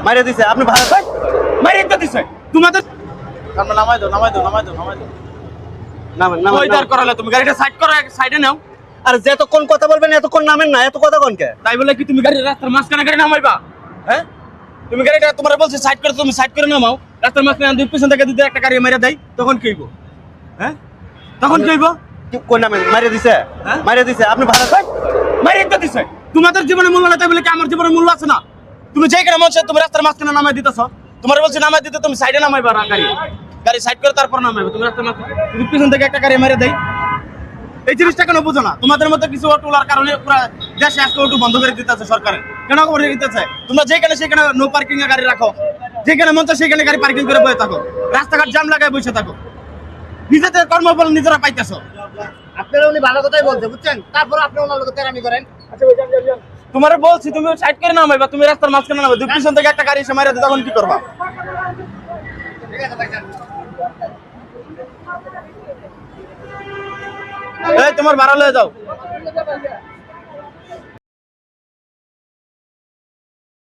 মারিয়ে দিছে আপনি ভাড়া মারিয়ে তো দিছে তোমাদের নামাই দাও নামাই দাও নামাই দাও নামাই দাও নামেন নামেন ওই দাঁড় করালে তুমি গাড়িটা সাইড করো সাইডে নাও। আর যতক্ষণ কথা বলবেন এতক্ষণ নামেন না এত কথা কোনকে তাই বলে কি তুমি গাড়ি রাস্তার মাঝখানে গাড়ি নামাইবা? হ্যাঁ তুমি গাড়িটা তোমার বলছে সাইড করে তুমি সাইড করে নামাও, রাস্তার মাঝখানে দুই পিছন থেকে যদি একটা গাড়ি মেরে দেয় তখন কি হইব? হ্যাঁ তখন কি হইব? কোন নামেন মারিয়ে দিছে হ্যাঁ? মারিয়ে দিছে আপনি ভাড়া মারিয়ে তো দিছে তোমাদের জীবনে মূল্য না তাই বলে কি আমার জীবনে মূল্য আছে না? তুমি যেখানে মন চায় তুমি রাস্তার মাঝখানে নামাই দিতেছ, তোমার বলছে নামাই দিতে তুমি সাইডে নামাইবা গাড়ি গাড়ি সাইড করে তারপর নামাইবে। তুমি রাস্তার মাঝখানে যদি পিছন থেকে একটা গাড়ি মেরে দেয় এই জিনিসটা কেন বুঝো না? তোমাদের মধ্যে কিছু অটোলার কারণে পুরো দেশে আজকে অটো বন্ধ করে দিতেছে সরকারে। কেন করে দিতেছে? তোমরা যেখানে সেখানে নো পার্কিং এ গাড়ি রাখো, যেখানে মন চায় সেখানে গাড়ি পার্কিং করে বসে থাকো, রাস্তাঘাট জাম লাগায় বসে থাকো, নিজেদের কর্মফল নিজেরা পাইতেছো। আপনারা উনি ভালো কথাই বলছে বুঝছেন, তারপর আপনি ওনার লোক তেরামি করেন। তোমারে বলছি তুমি সাইড করে নামাইবা, তুমি রাস্তার মাঝখানে নামাবে, দুই পিছন থেকে একটা গাড়ি এসে মারে তখন কি করবা? ঠিক আছে ভাইজান। এই তোমার ভাড়া লয়ে যাও।